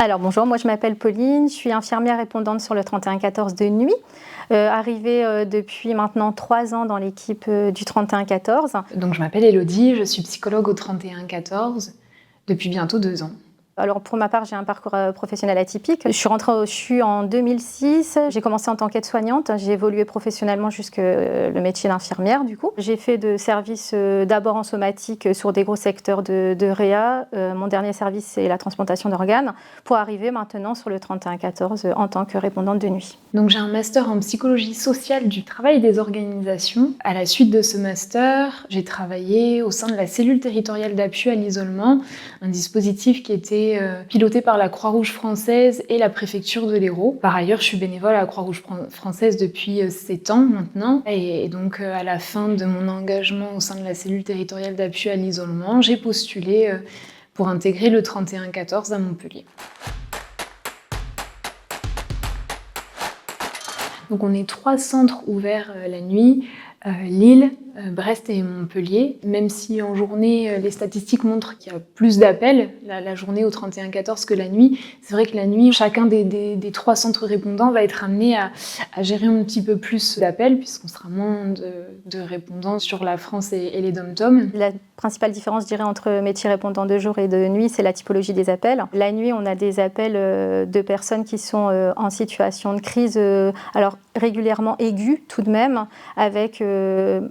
Alors bonjour, moi je m'appelle Pauline, je suis infirmière répondante sur le 3114 de nuit, arrivée depuis maintenant 3 ans dans l'équipe du 3114. Donc je m'appelle Elodie, je suis psychologue au 3114 depuis bientôt 2 ans. Alors pour ma part, j'ai un parcours professionnel atypique. Je suis rentrée au CHU en 2006. J'ai commencé en tant qu'aide-soignante. J'ai évolué professionnellement jusque le métier d'infirmière du coup. J'ai fait de services d'abord en somatique sur des gros secteurs de réa. Mon dernier service, c'est la transplantation d'organes, pour arriver maintenant sur le 3114 en tant que répondante de nuit. Donc j'ai un master en psychologie sociale du travail et des organisations. À la suite de ce master, j'ai travaillé au sein de la cellule territoriale d'appui à l'isolement, un dispositif qui était piloté par la Croix-Rouge française et la préfecture de l'Hérault. Par ailleurs, je suis bénévole à la Croix-Rouge française depuis 7 ans maintenant. Et donc à la fin de mon engagement au sein de la cellule territoriale d'appui à l'isolement, j'ai postulé pour intégrer le 3114 à Montpellier. Donc on est 3 centres ouverts la nuit, Lille, Brest et Montpellier. Même si en journée, les statistiques montrent qu'il y a plus d'appels la journée au 3114 que la nuit, c'est vrai que la nuit, chacun des 3 centres répondants va être amené à gérer un petit peu plus d'appels, puisqu'on sera moins de répondants sur la France et les DOM-TOM. La principale différence, je dirais, entre métier répondant de jour et de nuit, c'est la typologie des appels. La nuit, on a des appels de personnes qui sont en situation de crise, alors régulièrement aiguë tout de même, avec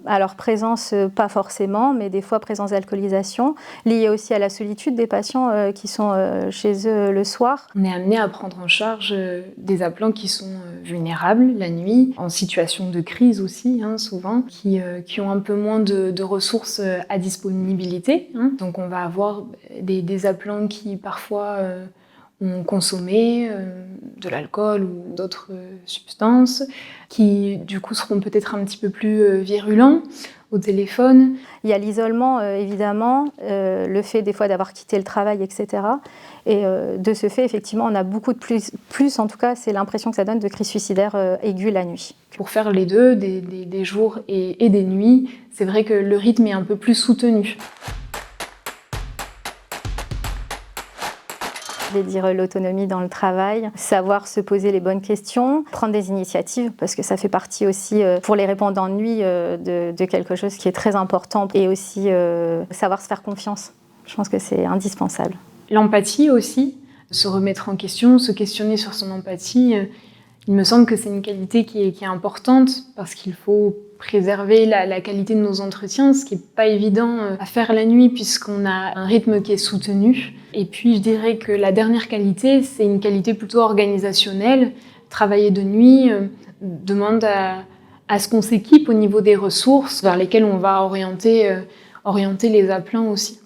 alors présence pas forcément, mais des fois présence d'alcoolisation, liée aussi à la solitude des patients qui sont chez eux le soir. On est amené à prendre en charge des appelants qui sont vulnérables la nuit, en situation de crise aussi, souvent, qui ont un peu moins de ressources à disponibilité. Donc on va avoir des appelants qui parfois ont consommé de l'alcool ou d'autres substances, qui du coup seront peut-être un petit peu plus virulents au téléphone. Il y a l'isolement, évidemment, le fait des fois d'avoir quitté le travail, etc. Et de ce fait, effectivement, on a beaucoup de plus en tout cas, c'est l'impression que ça donne de crise suicidaire aiguë la nuit. Pour faire les deux, des jours et des nuits, c'est vrai que le rythme est un peu plus soutenu. Je vais dire l'autonomie dans le travail, savoir se poser les bonnes questions, prendre des initiatives, parce que ça fait partie aussi, pour les répondants de nuit, de quelque chose qui est très important, et aussi savoir se faire confiance. Je pense que c'est indispensable. L'empathie aussi, se remettre en question, se questionner sur son empathie, il me semble que c'est une qualité qui est importante, parce qu'il faut préserver la qualité de nos entretiens, ce qui n'est pas évident à faire la nuit puisqu'on a un rythme qui est soutenu. Et puis je dirais que la dernière qualité, c'est une qualité plutôt organisationnelle. Travailler de nuit demande à ce qu'on s'équipe au niveau des ressources vers lesquelles on va orienter les appelants aussi.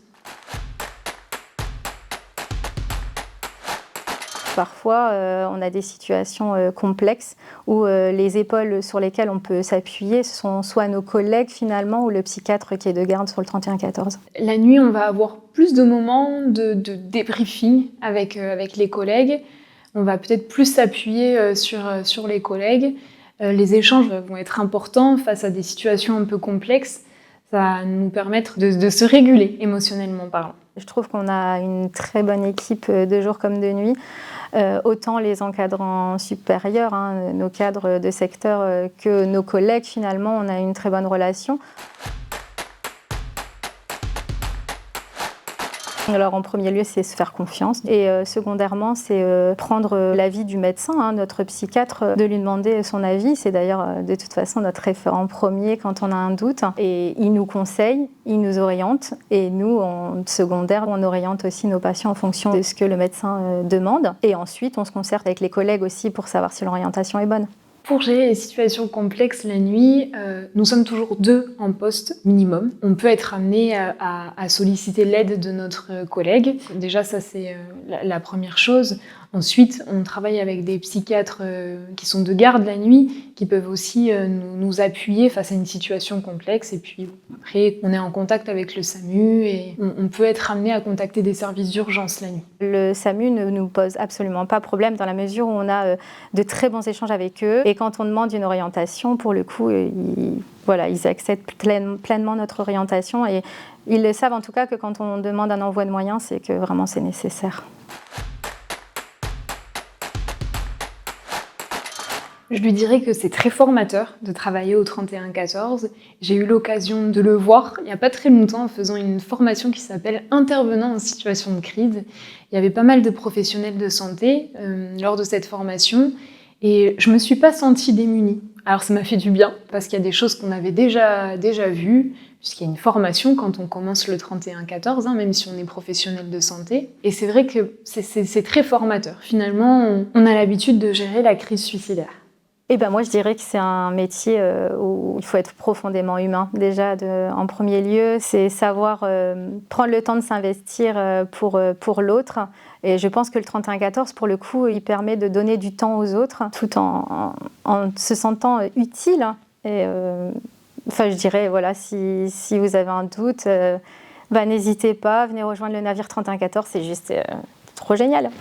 Parfois, on a des situations complexes où les épaules sur lesquelles on peut s'appuyer sont soit nos collègues finalement ou le psychiatre qui est de garde sur le 3114. La nuit, on va avoir plus de moments de débriefing avec les collègues. On va peut-être plus s'appuyer sur les collègues. Les échanges vont être importants face à des situations un peu complexes. Ça va nous permettre de se réguler émotionnellement parlant. Je trouve qu'on a une très bonne équipe de jour comme de nuit. Autant les encadrants supérieurs, nos cadres de secteur, que nos collègues, finalement, on a une très bonne relation. Alors en premier lieu, c'est se faire confiance et secondairement, c'est prendre l'avis du médecin, notre psychiatre, de lui demander son avis. C'est d'ailleurs de toute façon notre référent premier quand on a un doute. Et il nous conseille, il nous oriente et nous, en secondaire, on oriente aussi nos patients en fonction de ce que le médecin demande. Et ensuite, on se concerte avec les collègues aussi pour savoir si l'orientation est bonne. Pour gérer les situations complexes la nuit, nous sommes toujours 2 en poste minimum. On peut être amené à solliciter l'aide de notre collègue. Déjà, ça c'est la première chose. Ensuite, on travaille avec des psychiatres qui sont de garde la nuit, qui peuvent aussi nous appuyer face à une situation complexe. Et puis après, on est en contact avec le SAMU et on peut être amené à contacter des services d'urgence la nuit. Le SAMU ne nous pose absolument pas problème dans la mesure où on a de très bons échanges avec eux. Et quand on demande une orientation, pour le coup, ils acceptent pleinement notre orientation. Et ils le savent en tout cas que quand on demande un envoi de moyens, c'est que vraiment c'est nécessaire. Je lui dirais que c'est très formateur de travailler au 31-14. J'ai eu l'occasion de le voir il n'y a pas très longtemps en faisant une formation qui s'appelle « Intervenant en situation de crise ». Il y avait pas mal de professionnels de santé lors de cette formation et je ne me suis pas sentie démunie. Alors ça m'a fait du bien parce qu'il y a des choses qu'on avait déjà vues, puisqu'il y a une formation quand on commence le 31-14, même si on est professionnel de santé. Et c'est vrai que c'est très formateur. Finalement, on a l'habitude de gérer la crise suicidaire. Eh ben moi, je dirais que c'est un métier où il faut être profondément humain. Déjà, en premier lieu, c'est savoir prendre le temps de s'investir pour l'autre. Et je pense que le 31-14, pour le coup, il permet de donner du temps aux autres tout en se sentant utile. Et je dirais, voilà, si vous avez un doute, n'hésitez pas, venez rejoindre le navire 31-14, c'est juste trop génial.